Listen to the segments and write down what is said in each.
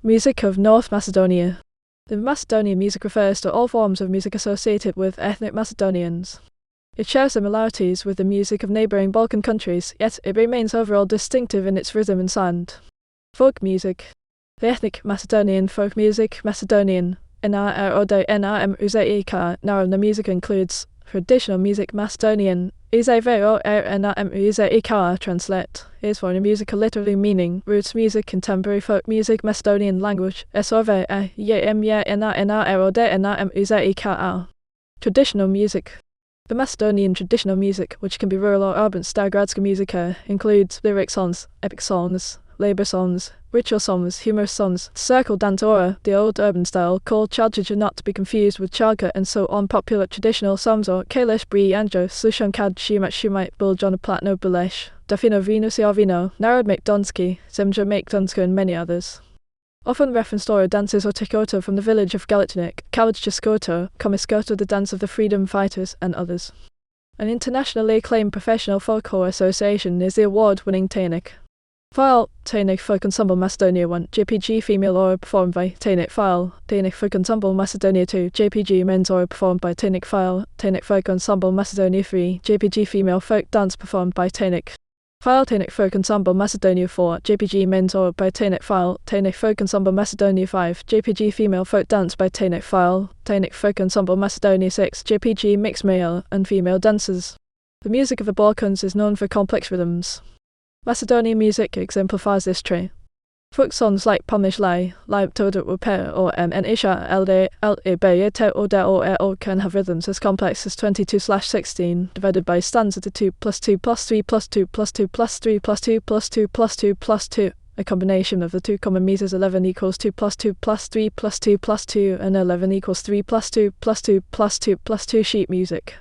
Music of North Macedonia. The Macedonian music refers to all forms of music associated with ethnic Macedonians. It shares similarities with the music of neighbouring Balkan countries, yet it remains overall distinctive in its rhythm and sound. Folk music. The ethnic Macedonian folk music Macedonian the music includes traditional music Macedonian translate is foreign music literally meaning roots music contemporary folk music Macedonian language Traditional music. The Macedonian traditional music, which can be rural or urban Stargradska muzika, includes lyric songs, epic songs, labour songs, ritual songs, humorous songs, circle dance or the old urban style called chalchija, not to be confused with chalka, and so on. Popular traditional songs or kalish bri anjo slushon kad shumite buljona platno bulesh dafino vino narod Macedonski, zemja Macedonska, and many others. Often referenced or dances or tikota from the village of Galicinik, Kalajja Skoto, Komiskoto, the dance of the freedom fighters, and others. An internationally acclaimed professional folklore association is the award-winning Tainik. File, Tainik Folk Ensemble Macedonia 1, JPG female aura performed by Tainik File, Tainik Folk Ensemble Macedonia 2, JPG men's aura performed by Tainik File, Tainik Folk Ensemble Macedonia 3, JPG female folk dance performed by Tainik File, Tainik Folk Ensemble Macedonia 4, JPG men's aura by Tainik File, Tainik Folk Ensemble Macedonia 5, JPG female folk dance by Tainik File, Tainik Folk Ensemble Macedonia 6, JPG mixed male and female dancers. The music of the Balkans is known for complex rhythms. Macedonian music exemplifies this trait. Folk songs like Pomish Lai, Toda Repair, or Isha can have rhythms as complex as 22/16, divided by stanza to 2 plus 2 plus 3 plus 2 plus 2 plus 3 plus 2 plus 2 plus 2 plus 2. A combination of the two common meters 11 equals 2 plus 2 plus 3 plus 2 plus 2, and 11 equals 3 plus 2 plus 2 plus 2 plus 2 sheet music.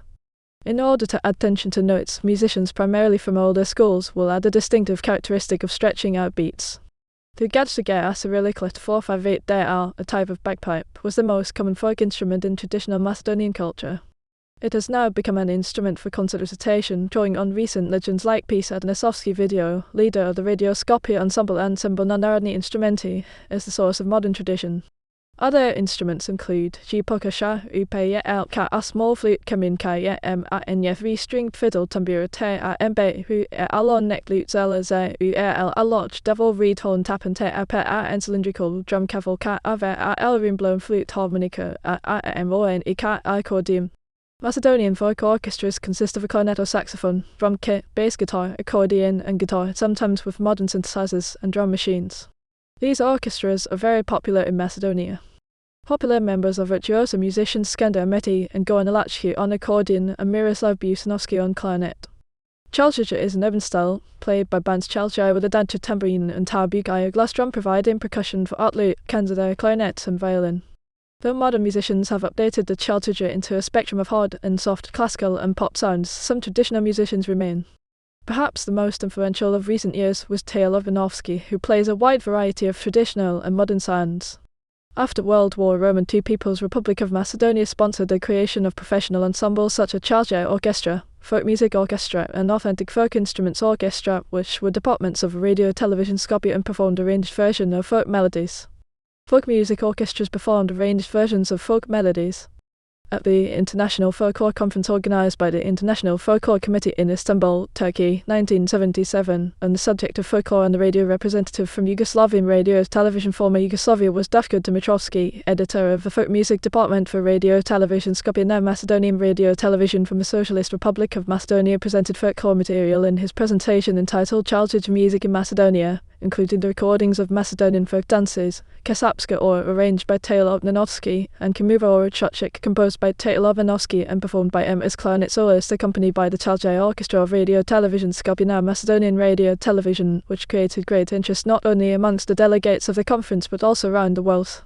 In order to add tension to notes, musicians primarily from older schools will add a distinctive characteristic of stretching out beats. The gadjagea cyrilliclet 458 a type of bagpipe, was the most common folk instrument in traditional Macedonian culture. It has now become an instrument for concert recitation, drawing on recent legends like Pisa Nasovsky Video, leader of the Radio Skopje Ensemble and Narodni Instrumenti, as the source of modern tradition. Other instruments include Jipokasha, Upayelka, a small flute, Kaminkaya, a 3-stringed fiddle, tambura te, a mbe, hu alon neck lute, zelaze, a lodge, devil reed horn, tapante, a pe, and cylindrical drum cavalca, a elrin blown flute, harmonica, a ika, accordion. Macedonian folk orchestras consist of a cornet or saxophone, drum kit, bass guitar, accordion, and guitar, sometimes with modern synthesizers and drum machines. These orchestras are very popular in Macedonia. Popular members are virtuoso musicians Skender Meti and Goran Alachki on accordion and Miroslav Busanovsky on clarinet. Chalchija is an urban style, played by bands Chalchija with a dancha tambourine and tarbugaya glass drum providing percussion for otlute, kanzada, clarinet, and violin. Though modern musicians have updated the Chalchija into a spectrum of hard and soft classical and pop sounds, some traditional musicians remain. Perhaps the most influential of recent years was Taylor Vinovsky, who plays a wide variety of traditional and modern sounds. After World War Roman II People's Republic of Macedonia sponsored the creation of professional ensembles such as Chalchija Orchestra, Folk Music Orchestra, and Authentic Folk Instruments Orchestra, which were departments of Radio Television Skopje and performed arranged versions of folk melodies. Folk music orchestras performed arranged versions of folk melodies. At the International Folklore Conference organised by the International Folklore Committee in Istanbul, Turkey, 1977, on the subject of folklore on the radio, representative from Yugoslavian Radio Television former Yugoslavia was Dafko Dimitrovsky, editor of the Folk Music Department for Radio Television Skopje, now Macedonian Radio Television from the Socialist Republic of Macedonia, presented folklore material in his presentation entitled Childhood Music in Macedonia, including the recordings of Macedonian folk dances, Kasapska or arranged by Taylor Nanovsky, and Kamuva or Chotchik composed by Taylor Nanovsky and performed by M as clarinet soloist, accompanied by the Chalchija Orchestra of Radio Television Skopje, now Macedonian Radio Television, which created great interest not only amongst the delegates of the conference but also around the world.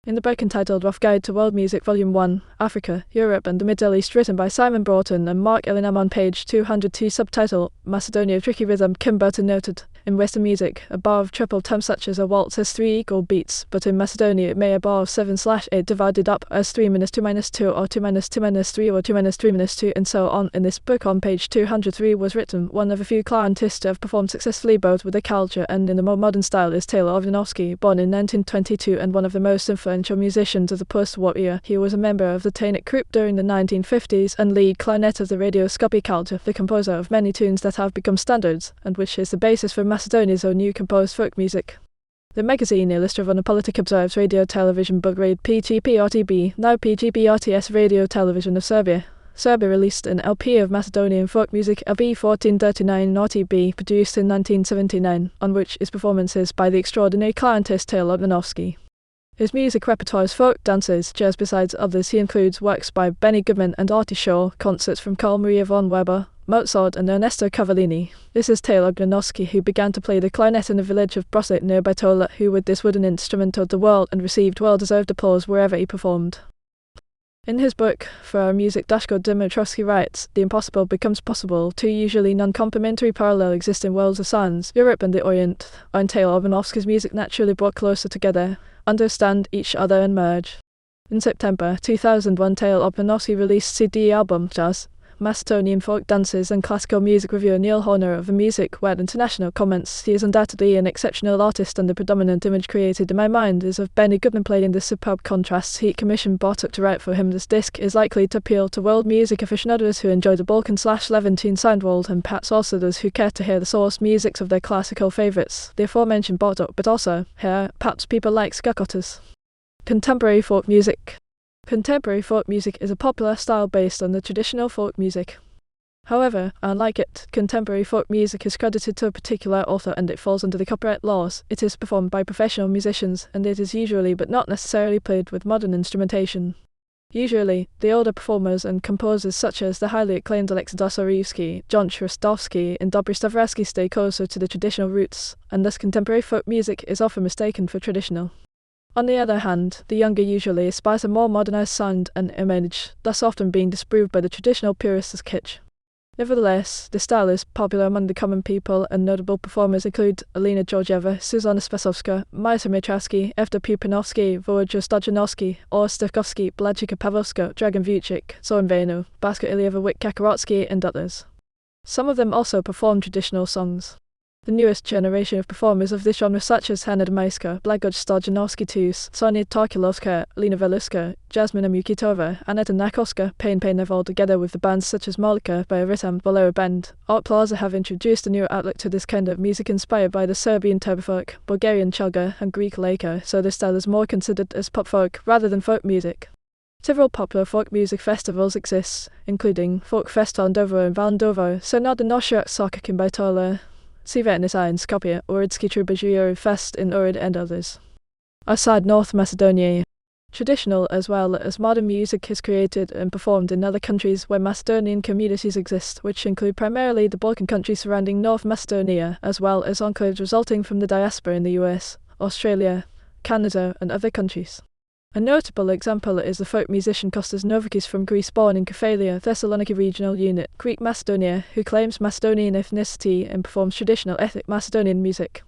In the book entitled Rough Guide to World Music Volume 1, Africa, Europe and the Middle East, written by Simon Broughton and Mark Illingham, on page 202, subtitle Macedonia Tricky Rhythm, Kim Burton noted, In Western music, a bar of triple time such as a waltz has 3 equal beats, but in Macedonia it may a bar of 7/8 divided up as 3-2-2 or 2-2-3 or 2-3-2 and so on. In this book on page 203 was written, one of a few clarinetists to have performed successfully both with the culture and in the more modern style is Taylor Obdanovsky, born in 1922 and one of the most influential musicians of the post-war era. He was a member of the Tainik group during the 1950s and lead clarinet of the radioscopy culture, the composer of many tunes that have become standards, and which is the basis for Macedonia's own new composed folk music. The magazine Illustrated Politic observes radio television book grade PGP-RTB, now PGP-RTS radio television of Serbia. Serbia released an LP of Macedonian folk music, LP 1439 RTB, produced in 1979, on which is performances by the extraordinary clarinetist Taylor Obdanovsky. His music repertoire is folk, dances, jazz. Besides others, he includes works by Benny Goodman and Artie Shaw, concerts from Carl Maria von Weber, Mozart and Ernesto Cavallini. This is Taylor Obdanovsky, who began to play the clarinet in the village of Brosset near Bitola, who with this wooden instrument toured the world and received well-deserved applause wherever he performed. In his book, For Our Music, Dashko Dimitrovsky writes, the impossible becomes possible. 2 usually non-complementary parallel existing worlds of sounds, Europe and the Orient, are in Taylor Obdanovsky's music naturally brought closer together, understand each other and merge. In September 2001, Taylor Obdanovsky released CD album Jazz, Macedonian Folk Dances and Classical Music reviewer Neil Horner of the Music World International comments, he is undoubtedly an exceptional artist and the predominant image created in my mind is of Benny Goodman playing the superb contrasts he commissioned Bartok to write for him. This disc is likely to appeal to world music aficionados who enjoy the Balkan/Levantine sound world and perhaps also those who care to hear the source musics of their classical favourites, the aforementioned Bartok, but also, here, perhaps people like Skakotas. Contemporary folk music. Contemporary folk music is a popular style based on the traditional folk music. However, unlike it, contemporary folk music is credited to a particular author and it falls under the copyright laws. It is performed by professional musicians and it is usually but not necessarily played with modern instrumentation. Usually, the older performers and composers such as the highly acclaimed Alexei Dostoevsky, John Shrostovsky and Dobry Stavratsky stay closer to the traditional roots, and thus contemporary folk music is often mistaken for traditional. On the other hand, the younger usually aspires a more modernized sound and image, thus often being disproved by the traditional purists as kitsch. Nevertheless, the style is popular among the common people and notable performers include Alina Georgieva, Suzanna Spasovska, Maja Mitrawski, Evda Pupinovsky, Volodya Stojanovsky, Ola Stivkovsky, Bladchika Pavlovska, Dragan Vucic, Zoran Venu, Baska Ilyeva Wit-Kakarotsky and others. Some of them also perform traditional songs. The newest generation of performers of this genre such as Hanna Domaiska, Blagoj Stojanovsky Tus, Sonia Tarkilovska, Lena Veluska, Jasmina Mukitova, Aneta Nakovska, Pain Neval together with the bands such as Malika, Bioritam, Bolero Band, Art Plaza have introduced a new outlook to this kind of music inspired by the Serbian turbofolk, Bulgarian chalga and Greek laika, so this style is more considered as pop folk rather than folk music. Several popular folk music festivals exist, including Folk Festival Dovo in Valandovo, Sonada Noshirak Sokak in Bitola, Sivetnisa in Skopje, Uridski Trubajurio Fest in Urid and others. Outside North Macedonia, traditional as well as modern music is created and performed in other countries where Macedonian communities exist, which include primarily the Balkan countries surrounding North Macedonia, as well as enclaves resulting from the diaspora in the US, Australia, Canada and other countries. A notable example is the folk musician Kostas Novakis from Greece, born in Kephalia, Thessaloniki regional unit, Greek Macedonia, who claims Macedonian ethnicity and performs traditional ethnic Macedonian music.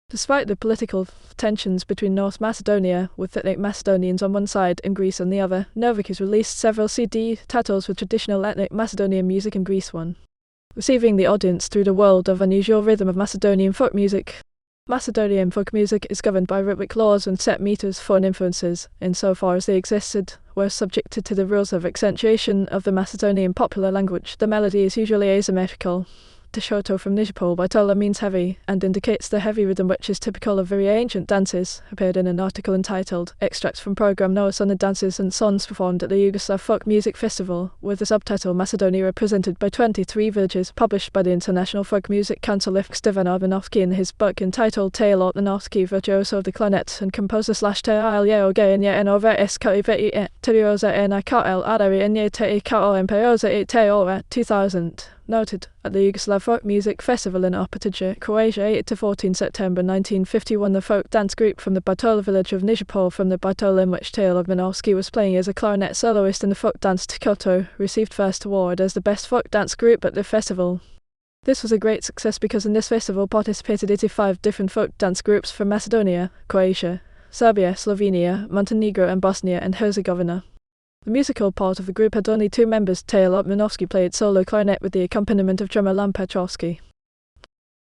Despite the political tensions between North Macedonia, with ethnic Macedonians on one side and Greece on the other, Novakis released several CD titles with traditional ethnic Macedonian music in Greece one. Receiving the audience through the world of unusual rhythm of Macedonian folk music. Macedonian folk music is governed by rhythmic laws and set meters for influences, insofar as they existed, were subjected to the rules of accentuation of the Macedonian popular language. The melody is usually asymmetrical. Tishoto from Nijapol Bitola means heavy, and indicates the heavy rhythm which is typical of very ancient dances, appeared in an article entitled Extracts from Program Noah's on the Dances and Songs performed at the Yugoslav Folk Music Festival, with the subtitle Macedonia represented by 23 villages, published by the International Folk Music Council. Stevan Obdanovsky in his book entitled Taylor Obdanovsky, Virtuoso of the Clarinet, and composer /Tail Geoge and over SKIVE, Terioza and KL Adari and Te KO Emperosa et Teora 2000. Noted at the Yugoslav Folk Music Festival in Opatija, Croatia, 8 to 14 September 1951, the folk dance group from the Bitola village of Nijapol, from the Bitola in which Taylor Obdanovsky was playing as a clarinet soloist in the folk dance Tikoto, received first award as the best folk dance group at the festival. This was a great success because in this festival participated 85 different folk dance groups from Macedonia, Croatia, Serbia, Slovenia, Montenegro and Bosnia and Herzegovina. The musical part of the group had only 2 members. Taylor Minovsky played solo clarinet with the accompaniment of drummer Lam Petrovsky.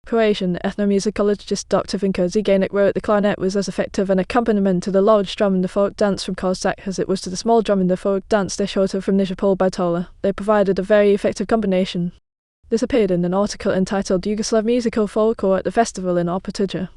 Croatian ethnomusicologist Dr. Vinko Ziganek wrote the clarinet was as effective an accompaniment to the large drum in the folk dance from Cossack as it was to the small drum in the folk dance Deshota from Nijapol Bitola. They provided a very effective combination. This appeared in an article entitled Yugoslav Musical Folklore at the festival in Opatija.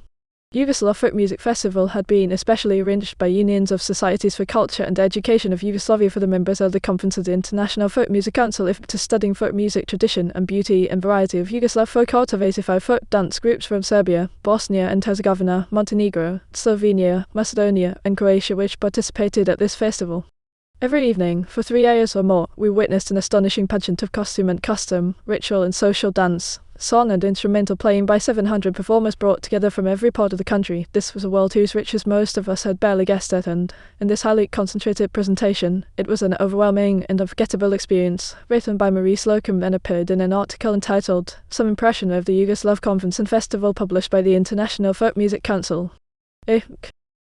Yugoslav Folk Music Festival had been especially arranged by unions of societies for culture and education of Yugoslavia for the members of the conference of the International Folk Music Council if to studying folk music tradition and beauty and variety of Yugoslav folk art of 85 folk dance groups from Serbia, Bosnia and Herzegovina, Montenegro, Slovenia, Macedonia and Croatia which participated at this festival. Every evening, for 3 hours or more, we witnessed an astonishing pageant of costume and custom, ritual and social dance, song and instrumental playing by 700 performers brought together from every part of the country. This was a world whose riches most of us had barely guessed at, and in this highly concentrated presentation, it was an overwhelming and unforgettable experience, written by Marie Slocum and appeared in an article entitled Some Impression of the Yugoslav Conference and Festival published by the International Folk Music Council.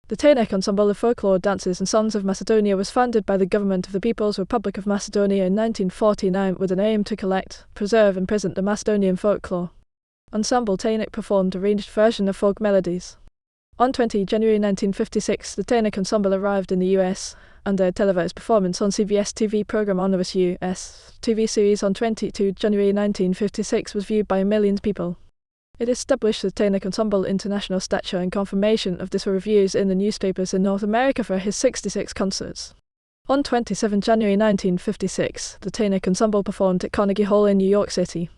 The Tenek Ensemble of Folklore Dances and Songs of Macedonia was founded by the government of the People's Republic of Macedonia in 1949 with an aim to collect, preserve and present the Macedonian folklore. Ensemble Tenek performed a arranged version of folk melodies. On 20 January 1956, the Tenek Ensemble arrived in the US, and their televised performance on CBS TV program Omnibus US TV series on 22 January 1956 was viewed by millions of people. It established the Tenek Ensemble international stature and confirmation of this were reviews in the newspapers in North America for his 66 concerts. On 27 January 1956, the Tenek Ensemble performed at Carnegie Hall in New York City.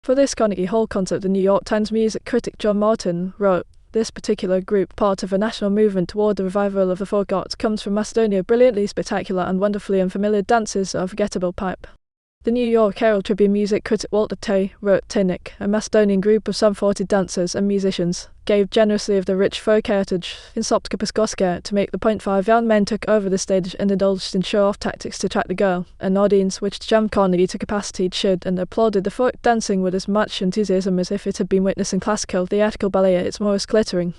For this Carnegie Hall concert, the New York Times music critic John Martin wrote, "This particular group, part of a national movement toward the revival of the folk arts, comes from Macedonia. Brilliantly spectacular and wonderfully unfamiliar dances are forgettable pipe." The New York Herald Tribune music critic Walter Tay wrote, "Tenek, a Macedonian group of some 40 dancers and musicians, gave generously of their rich folk heritage in Soptka Piskoska to make the point. 5 young men took over the stage and indulged in show-off tactics to attract the girl, an audience which jammed Carnegie to capacity it should, and applauded the folk dancing with as much enthusiasm as if it had been witnessed in classical theatrical ballet at its most glittering."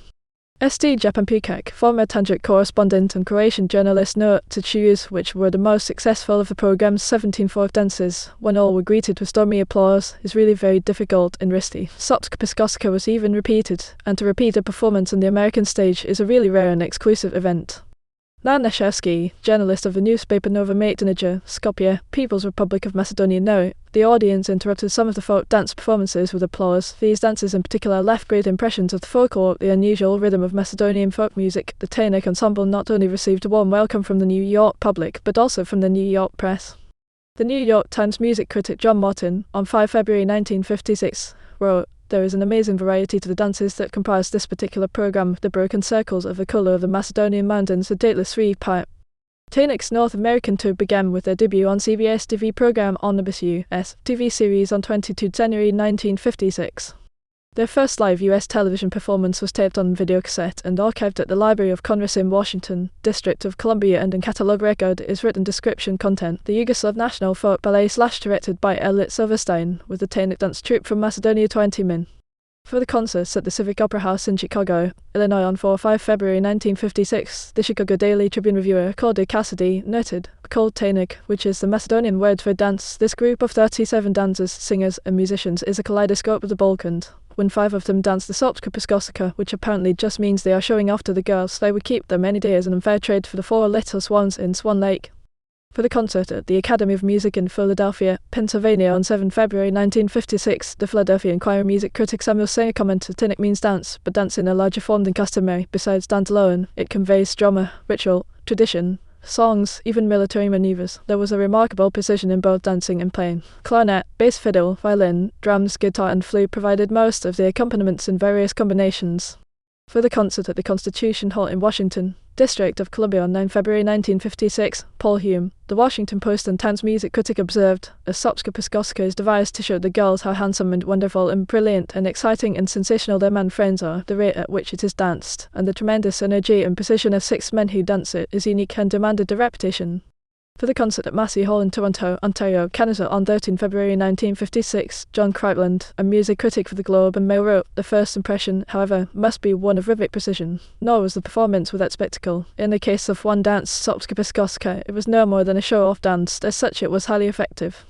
St. Japan Pukak, former Tanjik correspondent and Croatian journalist, noted to choose which were the most successful of the programme's 17 folk dances, when all were greeted with stormy applause, is really very difficult and risky. Soptka Piskoska was even repeated, and to repeat a performance on the American stage is a really rare and exclusive event. Nan Nashevsky, journalist of the newspaper Nova Macedonia, Skopje, People's Republic of Macedonia, noted, "The audience interrupted some of the folk dance performances with applause. These dances in particular left great impressions of the folklore, the unusual rhythm of Macedonian folk music." The Tenek Ensemble not only received a warm welcome from the New York public, but also from the New York press. The New York Times music critic John Martin, on 5 February 1956, wrote, "There is an amazing variety to the dances that comprise this particular program, the broken circles of the colour of the Macedonian mountains, the dateless reed pipe." Tenek's North American tour began with their debut on CBS TV program Omnibus US TV series on 22 January 1956. Their first live US television performance was taped on videocassette and archived at the Library of Congress in Washington, District of Columbia, and in catalog record is written description content. The Yugoslav National Folk Ballet directed by Elliot Silverstein, with the Tenek dance troupe from Macedonia 20 men. For the concerts at the Civic Opera House in Chicago, Illinois on 4-5 February 1956, the Chicago Daily Tribune reviewer Cordy Cassidy noted, called Tenek, which is the Macedonian word for dance, this group of 37 dancers, singers and musicians is a kaleidoscope of the Balkans. When 5 of them dance the Soptka Piskoska, which apparently just means they are showing off to the girls, they would keep them any day as an unfair trade for the 4 little swans in Swan Lake. For the concert at the Academy of Music in Philadelphia, Pennsylvania on 7 February 1956, the Philadelphia Inquirer music critic Samuel Singer commented, "Tenek means dance, but dance in a larger form than customary. Besides dance alone, it conveys drama, ritual, tradition, songs, even military maneuvers. There was a remarkable precision in both dancing and playing. Clarinet, bass fiddle, violin, drums, guitar and flute provided most of the accompaniments in various combinations." For the concert at the Constitution Hall in Washington, District of Columbia on 9 February 1956, Paul Hume, the Washington Post and Times music critic, observed, "A Soptka Piskoska is devised to show the girls how handsome and wonderful and brilliant and exciting and sensational their man friends are, the rate at which it is danced, and the tremendous energy and precision of 6 men who dance it is unique and demanded a repetition." For the concert at Massey Hall in Toronto, Ontario, Canada on 13 February 1956, John Cripeland, a music critic for the Globe and Mail wrote, "The first impression, however, must be one of rhythmic precision. Nor was the performance without spectacle. In the case of one dance, Sopska Piskoska, it was no more than a show-off dance. As such, it was highly effective."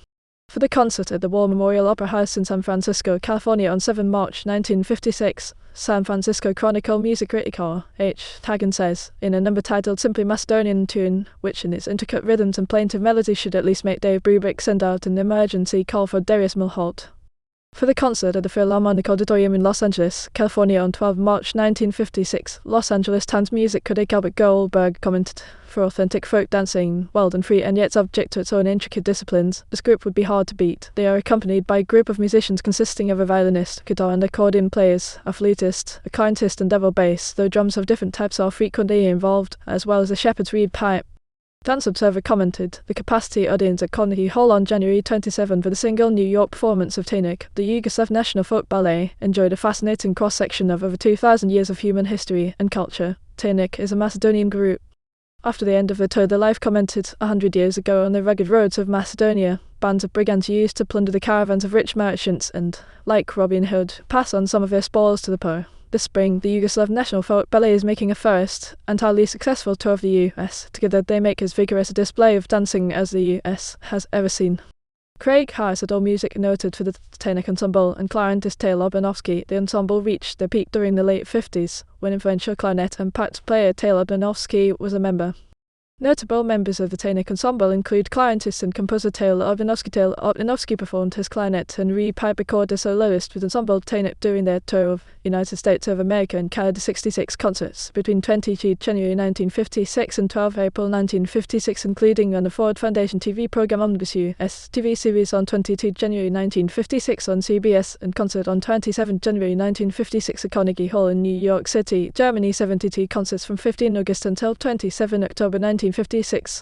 For the concert at the War Memorial Opera House in San Francisco, California on 7 March 1956, San Francisco Chronicle music critic H. Taggart says, in a number titled simply Macedonian tune, which in its intricate rhythms and plaintive melodies should at least make Dave Brubeck send out an emergency call for Darius Milhaud. For the concert at the Philharmonic Auditorium in Los Angeles, California on 12 March 1956, Los Angeles Times music critic Albert Goldberg commented, "For authentic folk dancing, wild and free and yet subject to its own intricate disciplines, this group would be hard to beat. They are accompanied by a group of musicians consisting of a violinist, guitar and accordion players, a flautist, a clarinetist and double bass, though drums of different types are frequently involved, as well as a shepherd's reed pipe." Dance Observer commented, "The capacity audience at Carnegie Hall on January 27 for the single New York performance of Tainik, the Yugoslav National Folk Ballet, enjoyed a fascinating cross-section of over 2,000 years of human history and culture. Tainik is a Macedonian group." After the end of the tour, the Life commented, "100 years ago on the rugged roads of Macedonia, bands of brigands used to plunder the caravans of rich merchants and, like Robin Hood, pass on some of their spoils to the poor. This spring, the Yugoslav National Folk Ballet is making a first and highly successful tour of the U.S. Together they make as vigorous a display of dancing as the U.S. has ever seen." Craig Harris at AllMusic noted for the Tainik ensemble and clarinetist Taylor Banovsky, the ensemble reached their peak during the late 50s, when influential clarinet and pipe player Taylor Banovsky was a member. Notable members of the Tainik ensemble include clarinetist and composer Taylor Banovsky. Taylor Banovsky performed his clarinet and reed-pipe recorder soloist with ensemble Tainik during their tour of United States of America and Canada 66 concerts between 22 January 1956 and 12 April 1956, including on the Ford Foundation TV program Omnibus US TV series on 22 January 1956 on CBS and concert on 27 January 1956 at Carnegie Hall in New York City, Germany 72 concerts from 15 August until 27 October 1956,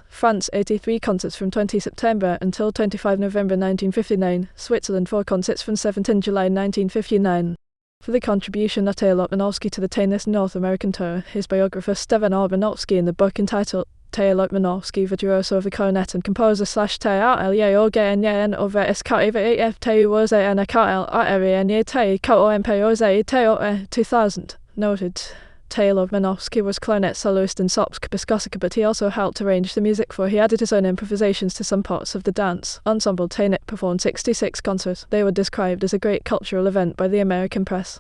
France 83 concerts from 20 September until 25 November 1959, Switzerland 4 concerts from 17 July 1959. For the contribution of Taylor Banovsky to the Tainik North American tour, his biographer Stefan Banovsky in the book entitled Taylor Banovsky, virtuoso of the clarinet and composer / TRLYOGNYN over SKEVEF TUOZNKRENYT 2000, noted. Taylor Banovsky was clarinet soloist in Sopska Piskoska, but he also helped arrange the music for. He added his own improvisations to some parts of the dance. Ensemble Tainik performed 66 concerts. They were described as a great cultural event by the American press.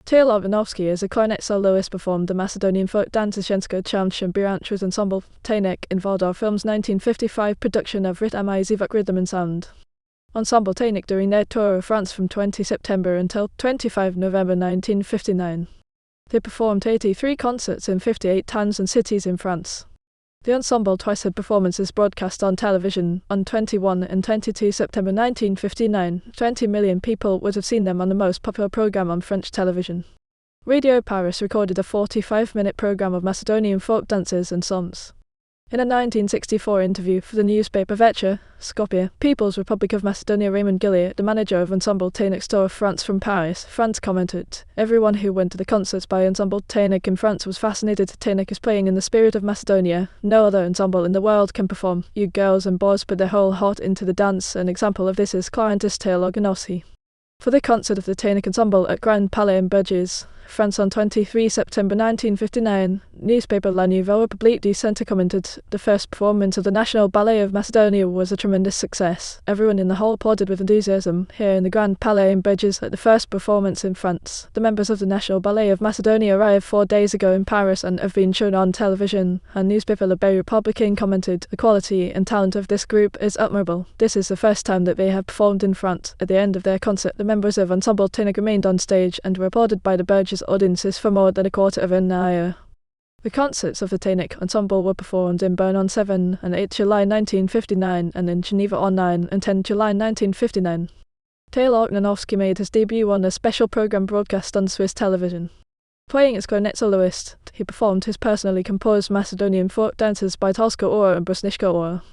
Taylor Banovsky, as a clarinet soloist, performed the Macedonian folk dance Zhenska Chamsham Biranch with ensemble Tainik in Vardar Films' 1955 production of Ritmai Zivak Rhythm and Sound. Ensemble Tainik during their tour of France from 20 September until 25 November 1959. They performed 83 concerts in 58 towns and cities in France. The ensemble twice had performances broadcast on television. On 21 and 22 September 1959, 20 million people would have seen them on the most popular program on French television. Radio Paris recorded a 45-minute program of Macedonian folk dances and songs. In a 1964 interview for the newspaper Večer, Skopje, People's Republic of Macedonia, Raymond Gillier, the manager of Ensemble Tainik's tour of France from Paris, France commented, "Everyone who went to the concerts by Ensemble Tainik in France was fascinated. Tainik is playing in the spirit of Macedonia. No other ensemble in the world can perform. You girls and boys put their whole heart into the dance. An example of this is clarinetist Taylor Banovsky." For the concert of the Tainik ensemble at Grand Palais in Bourges, France on 23 September 1959, newspaper La Nouvelle République du Centre commented, "The first performance of the National Ballet of Macedonia was a tremendous success. Everyone in the hall applauded with enthusiasm. Here in the Grand Palais in Bourges at the first performance in France. The members of the National Ballet of Macedonia arrived 4 days ago in Paris and have been shown on television." And newspaper Le Républicain commented, "The quality and talent of this group is admirable. This is the first time that they have performed in France." At the end of their concert, the members of Ensemble Tainik remained on stage and were applauded by the Bourges audiences for more than a quarter of an hour. The concerts of the Tainik ensemble were performed in Bern on 7 and 8 July 1959 and in Geneva on 9 and 10 July 1959. Taylor Banovsky made his debut on a special program broadcast on Swiss television. Playing as clarinet soloist, he performed his personally composed Macedonian folk dances by Tolska Ora and Brusniška Ora.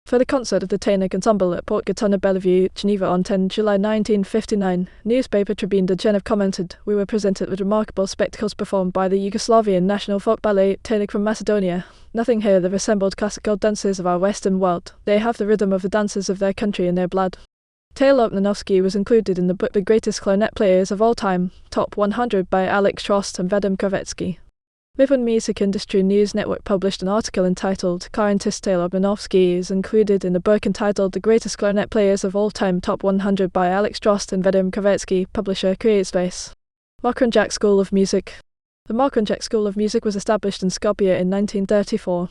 For the concert of the Tainig Ensemble at Port Gatuna Bellevue, Geneva on 10 July 1959, newspaper Tribune de Genève commented, "We were presented with remarkable spectacles performed by the Yugoslavian National Folk Ballet, Tainig from Macedonia. Nothing here that resembled classical dances of our Western world. They have the rhythm of the dances of their country in their blood." Tail Opnanovsky was included in the book The Greatest Clarinet Players of All Time, Top 100 by Alex Trost and Vadim Kravetsky. Livon Music Industry News Network published an article entitled "Clarinetist Tail Opnanovsky is included in the book entitled The Greatest Clarinet Players of All Time Top 100 by Alex Trost and Vadim Kravetsky, publisher CreateSpace. Mokranjac School of Music. The Mokranjac School of Music was established in Skopje in 1934.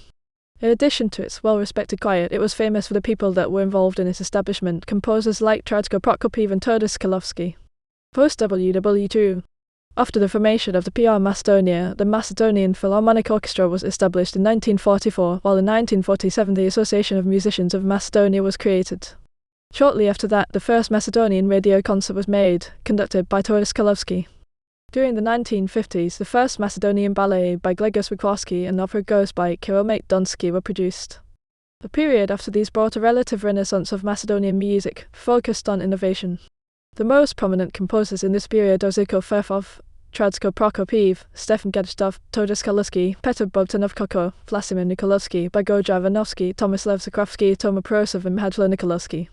In addition to its well-respected choir, it was famous for the people that were involved in its establishment, composers like Tradko Prokopiev and Todor Skalovsky. Post WW2. After the formation of the PR Macedonia, the Macedonian Philharmonic Orchestra was established in 1944, while in 1947 the Association of Musicians of Macedonia was created. Shortly after that, the first Macedonian radio concert was made, conducted by Todor Skalovsky. During the 1950s, the first Macedonian ballet by Glegos Wikowski and opera Ghost by Kiromate Donsky were produced. The period after these brought a relative renaissance of Macedonian music, focused on innovation. The most prominent composers in this period are Ziko Ferfov, Tradko Prokopiev, Stefan Gedstov, Todor Skalovsky, Petr Bogdanov Koko, Vladimir Nikolovsky, Bagoja Ivanovsky, Tomislav Zakrovsky, Toma Prosov and Mihajlo Nikolovsky.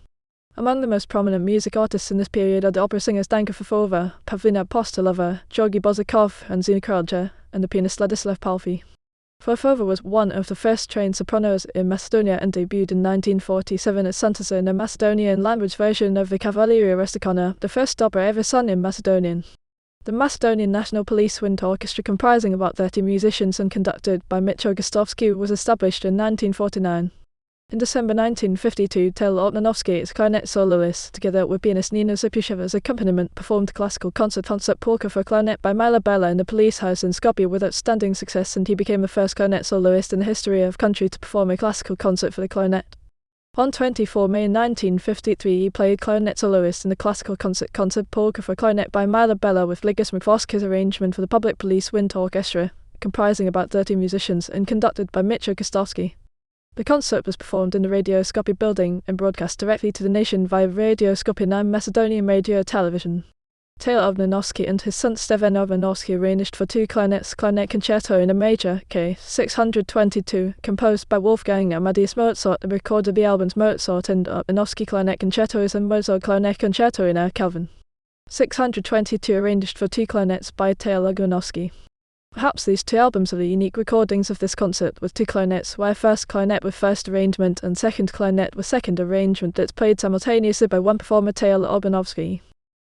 Among the most prominent music artists in this period are the opera singers Danka Fofova, Pavlina Postolova, Georgi Bozakov and Zina Kralja, and the pianist Ladislav Palfi. Fofova was one of the first trained sopranos in Macedonia and debuted in 1947 as Santasa in a Macedonian language version of the Cavalleria Rusticana, the first opera ever sung in Macedonian. The Macedonian National Police Wind Orchestra, comprising about 30 musicians and conducted by Mitro Gostovsky, was established in 1949. In December 1952, Tail Opnanovsky, its clarinet soloist, together with pianist Nina Zapusheva's accompaniment, performed classical concert Polka for clarinet by Mila Bella in the police house in Skopje with outstanding success, and he became the first clarinet soloist in the history of country to perform a classical concert for the clarinet. On 24 May 1953, he played clarinet soloist in the classical concert Polka for clarinet by Mila Bella with Ligis Mcvoski's arrangement for the Public Police Wind Orchestra, comprising about 30 musicians and conducted by Mitro Gostovsky. The concert was performed in the Radio Skopje building and broadcast directly to the nation via Radio Skopje and Macedonian radio television. Tail Opnanovsky and his son Stevan Opnanovsky arranged for two clarinets Clarinet Concerto in a Major, K622, composed by Wolfgang Amadeus Mozart, and recorded the albums Mozart and Opnanovsky Clarinet Concertos and Mozart Clarinet Concerto in A. Calvin. 622 arranged for two clarinets by Tail Opnanovsky. Perhaps these two albums are the unique recordings of this concert with two clarinets, where first clarinet with first arrangement and second clarinet with second arrangement that's played simultaneously by one performer, Tail Opnanovsky.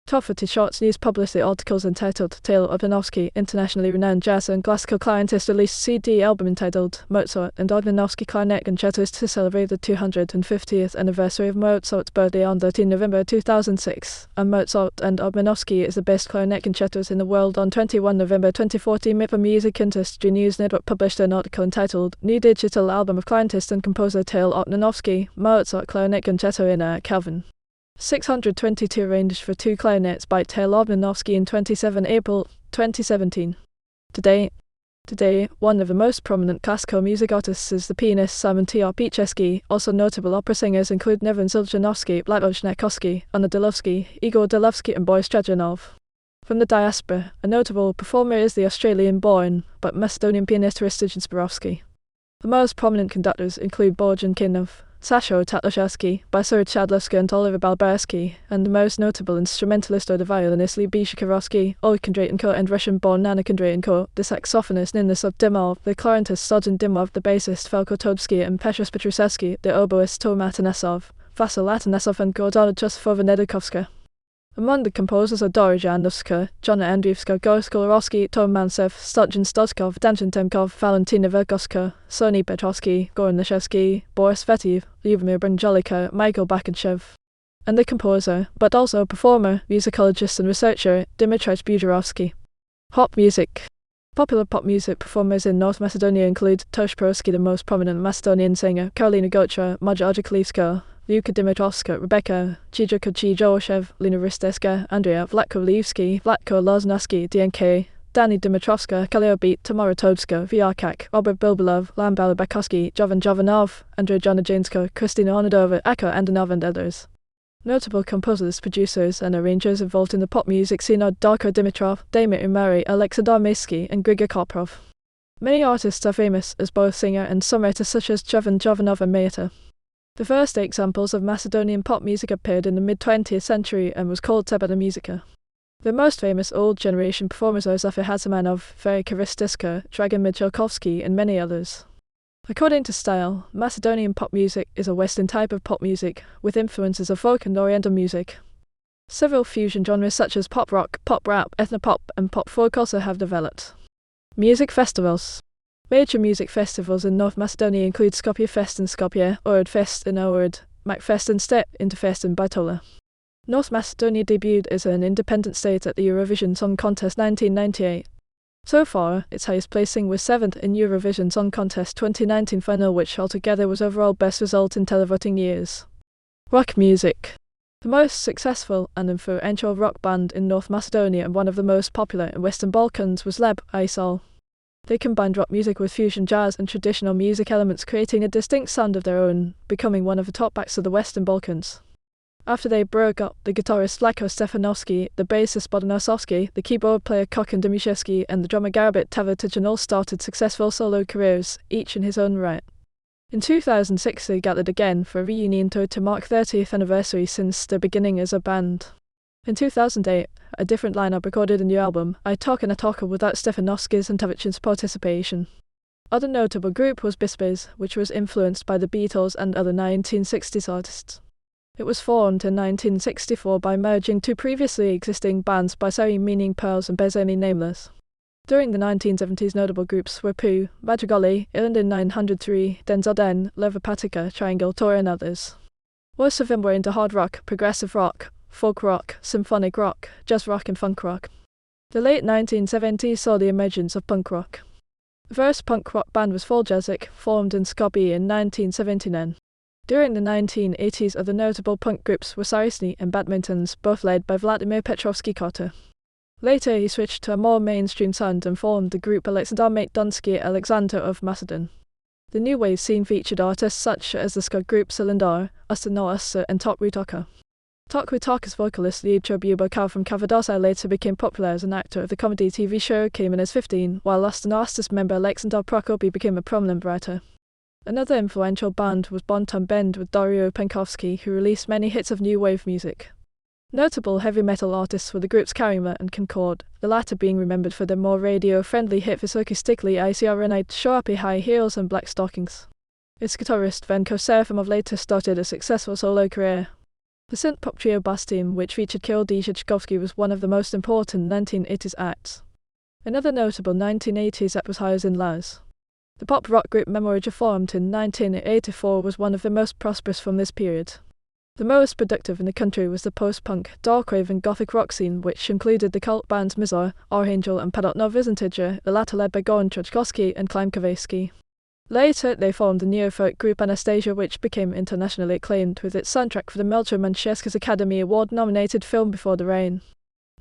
Toffety Shorts News published the articles entitled Tail Opnanovsky, internationally renowned jazz and classical clarinetist, released a CD album entitled Mozart and Opnanovsky Clarinet Concertos to celebrate the 250th anniversary of Mozart's birthday on 13 November 2006, and Mozart and Opnanovsky is the best clarinet concertos in the world. On 21 November 2014, MIPA Music Industry News Network published an article entitled New Digital Album of Clarinetist and Composer Tail Opnanovsky, Mozart Clarinet Concerto in A. Calvin. 622 arranged for two clarinets by Tail Opnanovsky in 27 April 2017. Today, one of the most prominent classical music artists is the pianist Simon Tiopichesky. Also notable opera singers include Nevin Ziljanovsky, Vladimir Znakovsky, Anna Delovsky, Igor Delovsky and Boris Trajanov. From the diaspora, a notable performer is the Australian-born but Macedonian pianist Hristijan Zborovsky. The most prominent conductors include Borjan Kinov, Sasho Tatloshevsky, Basur Chadlovsky and Oliver Balbersky, and the most notable instrumentalist are the violinist Libij Shikarovsky, Oleg Kondratenko and Russian-born Nana Kondratenko, the saxophonist Ninosov Dimov, the clarinetist Sojan Dimov, the bassist Felko Tobsky and Petros Petrusevsky, the oboist Toma Atanasov, Vasil Atanasov and Gordana Josefova Nedekovska. Among the composers are Dora Janovska, Jonna Andrievska, Goris Kolorovsky, Tom Mantsev, Stojan Stoskov, Danchin Temkov, Valentina Velkoska, Sony Petrovsky, Goran Leshevsky, Boris Vetiev, Lyubomir Brandjolika, Michael Bakanchev. And the composer, but also performer, musicologist and researcher, Dmitry Bujarovsky. Pop music. Popular pop music performers in North Macedonia include Tosh Prosky, the most prominent Macedonian singer, Karolina Gotra, Maja Arjakalivska, Luka Dimitrovska, Rebecca, Chija Kochi Joshev, Lina Risteska, Andrea Vlatko Levsky, Vlatko Loznowski, DNK, Dani Dimitrovska, Kaliobit, Tamara Tobska, Vyarkak, Robert Bilbilov, Lambala Bakoski, Jovan Jovanov, Andrei Jonajansko, Kristina Onadova, Akko Andanov and others. Notable composers, producers and arrangers involved in the pop music scene are Darko Dimitrov, Damir Umari, Alexei Darmaysky and Grigor Koprov. Many artists are famous as both singer and songwriter such as Jovan Jovanov and Mayata. The first examples of Macedonian pop music appeared in the mid-20th century and was called Tabata Musica. The most famous old-generation performers are Zafir Hatzimanov, Ferry Kiristiska, Dragan Michalkovsky, and many others. According to style, Macedonian pop music is a Western type of pop music, with influences of folk and Oriental music. Several fusion genres such as pop rock, pop rap, ethnopop, and pop folk also have developed. Music festivals. Major music festivals in North Macedonia include Skopje Fest in Skopje, Ohrid Fest in Ohrid, Macfest in Step, Interfest in Bitola. North Macedonia debuted as an independent state at the Eurovision Song Contest 1998. So far, its highest placing was 7th in Eurovision Song Contest 2019 final, which altogether was overall best result in televoting years. Rock music. The most successful and influential rock band in North Macedonia and one of the most popular in Western Balkans was Leb Aysal. They combined rock music with fusion jazz and traditional music elements, creating a distinct sound of their own, becoming one of the top acts of the Western Balkans. After they broke up, the guitarist Vlako Stefanovski, the bassist Bodan Osovsky, the keyboard player Kokan Dimiszewski, and the drummer Garabit Tavatijan all started successful solo careers, each in his own right. In 2006 they gathered again for a reunion tour to mark 30th anniversary since their beginning as a band. In 2008, a different lineup recorded a new album, I Talk and I Talk, without Stefanovski's and Tavatijan's participation. Other notable group was Bispes, which was influenced by the Beatles and other 1960s artists. It was formed in 1964 by merging two previously existing bands, Baisari meaning pearls and Bezemi nameless. During the 1970s notable groups were Poo, Madrigali, Ilindin 903, Denzelden, Leverpatica, Triangle Tour and others. Most of them were into hard rock, progressive rock, folk rock, symphonic rock, jazz rock and funk rock. The late 1970s saw the emergence of punk rock. The first punk rock band was Foljazic, formed in Skopje in 1979. During the 1980s, other notable punk groups were Sarisny and Badmintons, both led by Vladimir Petrovsky-Kota. Later he switched to a more mainstream sound and formed the group Alexander Donsky Alexander of Macedon. The new wave scene featured artists such as the ska group Cylindar, Astanoasa and Tok Rutaka. Tok Rutaka's vocalist Lyubcho Bubakar from Kavadarsa later became popular as an actor of the comedy TV show Cayman as 15, while Astanoasa's member Alexander Prokopi became a prominent writer. Another influential band was Bonton Bend with Dario Penkovsky, who released many hits of new wave music. Notable heavy metal artists were the groups Karima and Concord, the latter being remembered for their more radio-friendly hit Visoki Stikli ICR Shoapi High Heels and Black Stockings. Its guitarist Venko Serafimov later started a successful solo career. The synth-pop trio Bastim, which featured Kirill Dzhechkovsky, was one of the most important 1980s acts. Another notable 1980s act was Hires in Laz. The pop rock group Memoraja, formed in 1984, was one of the most prosperous from this period. The most productive in the country was the post-punk, darkwave and gothic rock scene, which included the cult bands Mizar, Archangel and Padotno Vizantija, the latter led by Goran Trojkovsky and Klim Kavesky. Later they formed the neo-folk group Anastasia, which became internationally acclaimed with its soundtrack for the Melcher Mancheskas Academy Award-nominated film Before the Rain.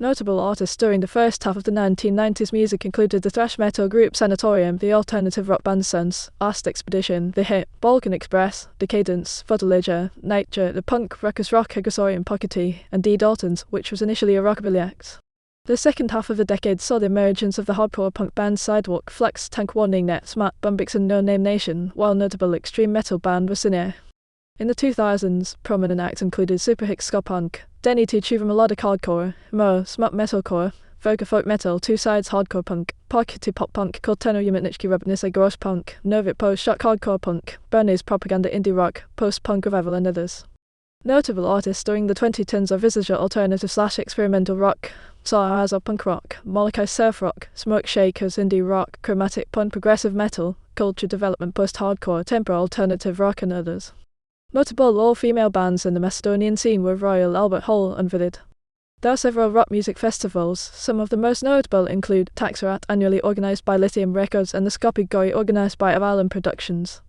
Notable artists during the first half of the 1990s music included the thrash metal group Sanatorium, the alternative rock band Sons, Ast Expedition, The Hit, Balkan Express, Decadence, Fotolija, Nightjar, the punk ruckus rock Hegosorian Pockety, and D. Daltons, which was initially a rockabilly act. The second half of the decade saw the emergence of the hardcore punk bands Sidewalk, Flux, Tank Warning Net, Smart, Bumbix and No Name Nation, while notable extreme metal band was Sinner. In the 2000s, prominent acts included Superhix Ska Punk, Denny T. Chuva Melodic Hardcore, Mo, Smut Metalcore, Voga Folk Metal, Two Sides Hardcore Punk, Pockety Pop Punk, Kulteno Umitnichki Rubnisse Gross Punk, Novit Post Shock Hardcore Punk, Bernie's Propaganda Indie Rock, Post-Punk Revival and others. Notable artists during the 2010s are Visage alternative/experimental rock, Sahazar Punk Rock, Molokai Surf Rock, Smoke Shakers Indie Rock, Chromatic Punk Progressive Metal, Culture Development Post-Hardcore, Tempera Alternative Rock and others. Notable all-female bands in the Macedonian scene were Royal Albert Hall and Vivid. There are several rock music festivals. Some of the most notable include Taxarat, annually organised by Lithium Records, and the Skopje Gori, organised by Avalon Productions.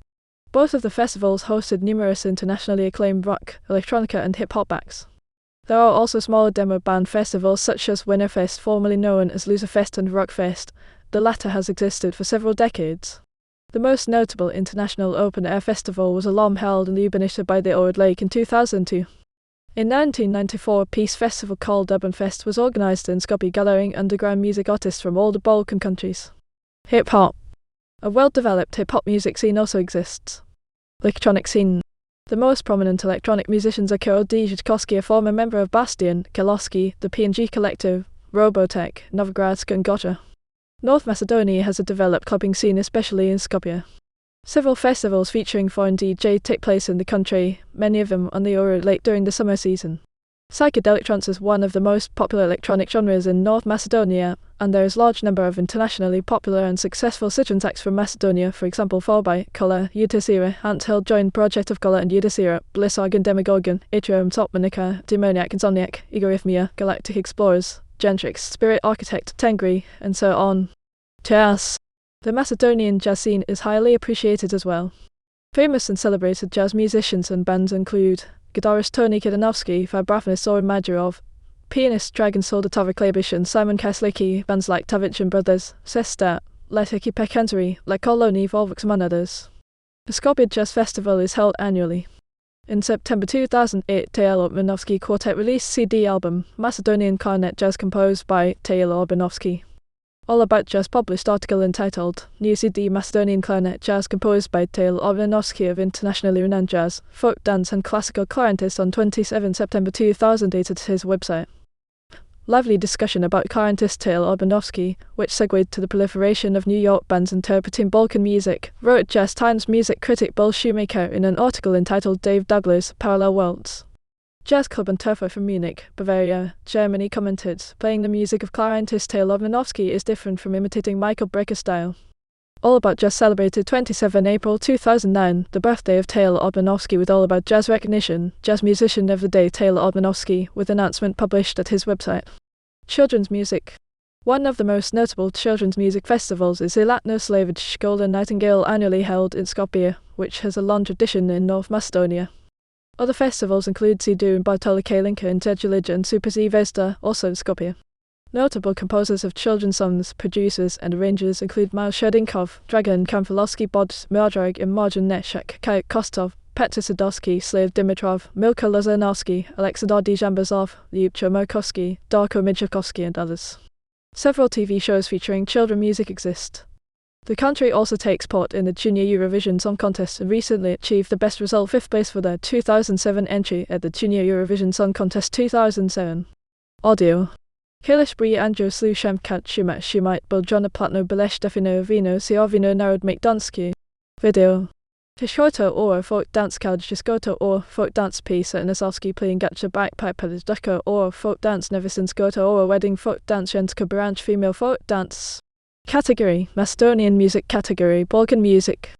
Both of the festivals hosted numerous internationally acclaimed rock, electronica and hip-hop acts. There are also smaller demo band festivals such as Winterfest, formerly known as Loserfest, and Rockfest. The latter has existed for several decades. The most notable international open-air festival was a LOM held in Ljubljana by the Old Lake in 2002. In 1994, a peace festival called Urbanfest was organized in Skopje, gathering underground music artists from all the Balkan countries. Hip-hop. A well-developed hip-hop music scene also exists. Electronic scene. The most prominent electronic musicians are Karol Dziedziczkowski, a former member of Bastion, Kaloski, the P&G Collective, Robotech, Novogradsk, and Gotcha. North Macedonia has a developed clubbing scene, especially in Skopje. Several festivals featuring foreign DJ take place in the country, many of them on the Ora Lake during the summer season. Psychedelic trance is one of the most popular electronic genres in North Macedonia, and there is a large number of internationally popular and successful citron acts from Macedonia, for example Falby, Kola, Utasira, Anthill joined Project of Kola and Utasira, Blisargan, Demogorgon, Atrium, Topmanica, Demoniac, Insomniac, Igorhythmia, Galactic Explorers, Gentrix, Spirit Architect, Tengri, and so on. Jazz. The Macedonian jazz scene is highly appreciated as well. Famous and celebrated jazz musicians and bands include guitarist Tony Kidanovsky, vibraphonist Zoran Majorov, pianist Dragan Soldatova Klebish and Simon Kaslicki, bands like Tavic and Brothers, Sestat, Leteki Pekentary, Lekoloni, Volvox, among others. The Skopje Jazz Festival is held annually. In September 2008, Taylor Orbanovsky Quartet released CD album, Macedonian Clarinet Jazz composed by Taylor Orbanovsky. All About Jazz published article entitled New CD Macedonian Clarinet Jazz composed by Taylor Orbanovsky of internationally renowned jazz, folk dance and classical clarinetist on 27 September 2008 at his website. Lively discussion about clarinetist Taylor Orbanovsky, which segued to the proliferation of New York bands interpreting Balkan music, wrote Jazz Times music critic Bill Shoemaker in an article entitled Dave Douglas, Parallel Worlds. Jazz Club Antofa from Munich, Bavaria, Germany commented, playing the music of clarinetist Taylor Orbanovsky is different from imitating Michael Breker's style. All About Jazz celebrated 27 April 2009, the birthday of Taylor Orbanovsky with All About Jazz recognition, Jazz Musician of the Day Taylor Orbanovsky, with announcement published at his website. Children's music. One of the most notable children's music festivals is Ilatno Slavic Golden Nightingale, annually held in Skopje, which has a long tradition in North Macedonia. Other festivals include Sidu and Bartola Kalinka in Tedulij and Super Zvezda, also in Skopje. Notable composers of children's songs, producers and arrangers include Miles Sherdinkov, Dragan Kamfalowski, Bod, Miodrag, Imogen Neshek, Kayat Kostov, Petr Sadowski, Slav Dimitrov, Milka Lozanowski, Alexandar Jambazov, Lyubcha Mokovsky, Darko Mijakovsky, and others. Several TV shows featuring children music exist. The country also takes part in the Junior Eurovision Song Contest and recently achieved the best result, 5th place for their 2007 entry at the Junior Eurovision Song Contest 2007. Audio. Kilish Bri Andrew Slu Shemkat Shumat Shumite Buljona Platno Belesh Defino Vino Siorvino Narod Mikdansky. Video. Tishkoto or folk dance kalj Jiskoto or folk dance piece at Nasovsky playing Gatcha Backpipe Ducko or folk dance Nevisinskoto or wedding folk dance Jenska branch female folk dance. Category: Macedonian music. Category: Balkan music.